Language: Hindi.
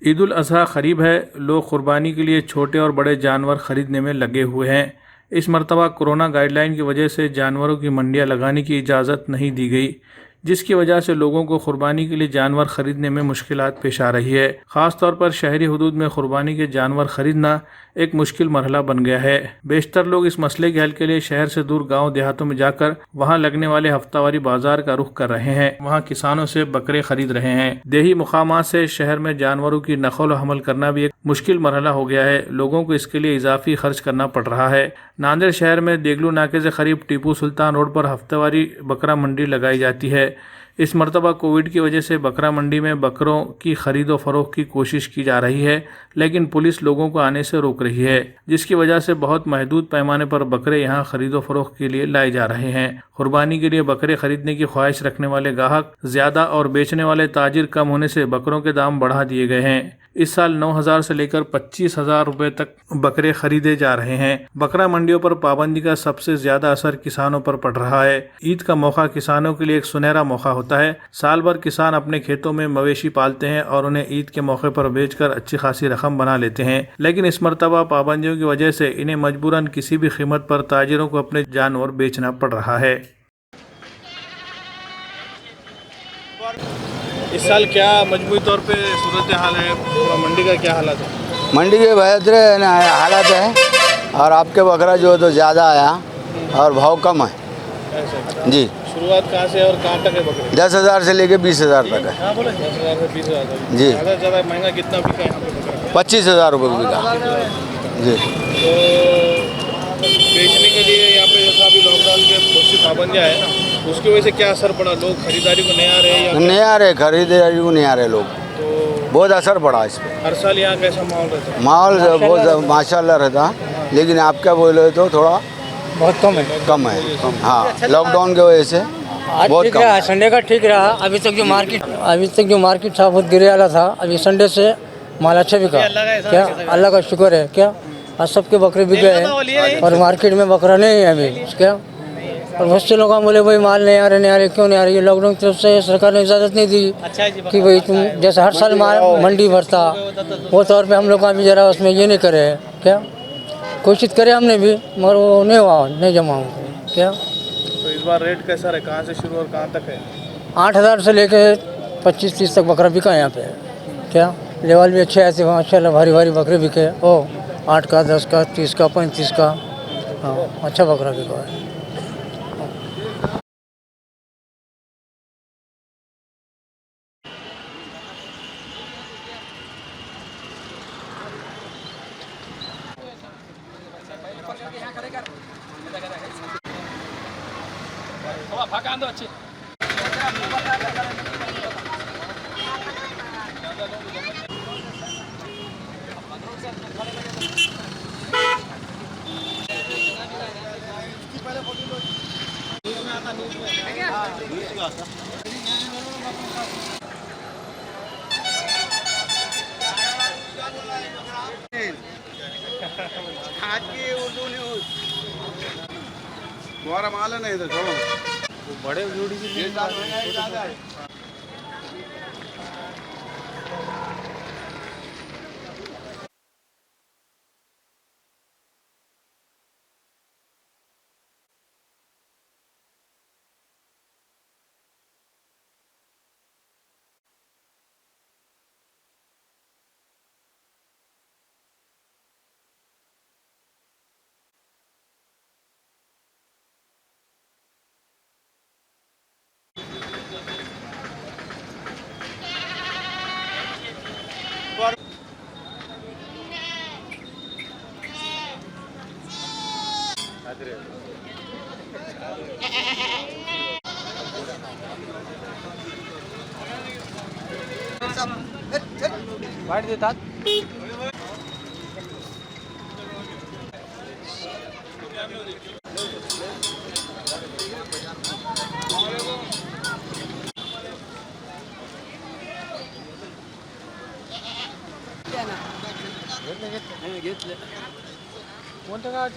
ईद उल अज़हा क़रीब है। लोग क़ुरबानी के लिए छोटे और बड़े जानवर ख़रीदने में लगे हुए हैं। इस मरतबा कोरोना गाइडलाइन की वजह से जानवरों की मंडियां लगाने की इजाज़त नहीं दी गई, जिसकी वजह से लोगों को क़ुरबानी के लिए जानवर ख़रीदने में मुश्किलात पेश आ रही है। ख़ास तौर पर शहरी हुदूद में क़ुरबानी के जानवर ख़रीदना एक मुश्किल मरहला बन गया है। बेशतर लोग इस मसले के हल के लिए शहर से दूर गाँव देहातों में जाकर वहाँ लगने वाले हफ्तावारी बाजार का रुख कर रहे हैं। वहाँ किसानों से बकरे खरीद रहे हैं। देही मुकामात से शहर में जानवरों की नकल व हमल करना भी एक मुश्किल मरहला हो गया है। लोगों को इसके लिए इजाफी खर्च करना पड़ रहा है। नांदेड़ शहर में देगलू नाके से करीब टीपू सुल्तान रोड पर हफ्तावारी बकरा मंडी लगाई जाती है। इस मरतबा कोविड की वजह से बकरा मंडी में बकरों की खरीदो फरोख्त की कोशिश की जा रही है, लेकिन पुलिस लोगों को आने से रोक रही है, जिसकी वजह से बहुत महदूद पैमाने पर बकरे यहां खरीदो फरोख्त के लिए लाए जा रहे हैं। कुर्बानी के लिए बकरे खरीदने की ख्वाहिश रखने वाले ग्राहक ज्यादा और बेचने वाले ताजिर कम होने से बकरों के दाम बढ़ा दिए गए हैं। इस साल 9,000 से लेकर 25,000 रुपए तक बकरे खरीदे जा रहे हैं। बकरा मंडियों पर पाबंदी का सबसे ज्यादा असर किसानों पर पड़ रहा है। ईद का मौका किसानों के लिए एक सुनहरा मौका होता है। साल भर किसान अपने खेतों में मवेशी पालते हैं और उन्हें ईद के मौके पर बेचकर अच्छी खासी रकम बना लेते हैं, लेकिन इस मरतबा पाबंदियों की वजह से इन्हें मजबूरन किसी भी कीमत पर ताजिरों को अपने जानवर बेचना पड़ रहा है। इस साल क्या मजमूई तौर पे सूरत हाल है, मंडी का क्या हालत है? मंडी के बेहतर हालत है और आपके बकरा जो है तो ज़्यादा आया और भाव कम है। ऐसा जी। शुरुआत कहाँ से और कहाँ तक है बकरे? 10,000 से लेके 20,000 तक है। 10,000 से 20,000 तक। जी। ज़्यादा महंगा कितना बिका है यहाँ पे बकरा? 25,000 रुपये को बिका। जी। तो बेचने के लिए यहाँ पे जैसा अभी लॉकडाउन के बहुत सी पाबंदियाँ हैं, उसकी वजह से क्या असर पड़ा? लोग खरीदारी को नहीं आ रहे या नहीं आ रहे, खरीदारी को नहीं आ रहे लोग, तो बहुत असर पड़ा इस पर। हर साल यहाँ कैसा माहौल रहता है? माहौल बहुत माशाल्लाह रहता, लेकिन आप क्या बोले तो थोड़ा बहुत कम है। हाँ, लॉकडाउन की वजह से बहुत ठीक कम रहा, है। संडे का ठीक रहा। अभी तक जो मार्केट था बहुत गिरे वाला था। अभी संडे से माल अच्छा बिका। क्या अल्लाह का शुक्र है। क्या आज सबके बकरे बिक गए हैं और मार्केट में बकरा नहीं है अभी। क्या और बहुत से लोग बोले भाई माल नहीं आ रहे, क्यों नहीं आ रही? लॉकडाउन की तरफ से सरकार ने इजाज़त नहीं दी कि भाई तुम जैसे हर साल मंडी भरता वो तौर पे हम लोग का भी जरा उसमें ये नहीं करे। क्या कोशिश करे हमने भी, मगर वो नहीं हुआ, नहीं जमा हुआ। क्या तो इस बार रेट कैसा रहे, कहाँ से शुरू और कहाँ तक है? 8,000 से लेके 25-30 तक बकरा बिका है यहाँ पे। क्या लेवल भी अच्छे ऐसे माशाल्लाह, भारी भारी बकरे बिके। 8 का, 10 का, 30 का, 35 का। हाँ, अच्छा बकरा बिका है। तुम्हारा माल है नहीं तो छोड़ो। बड़े जोड़ी की वाट देतात घेतले कोणतं गाव?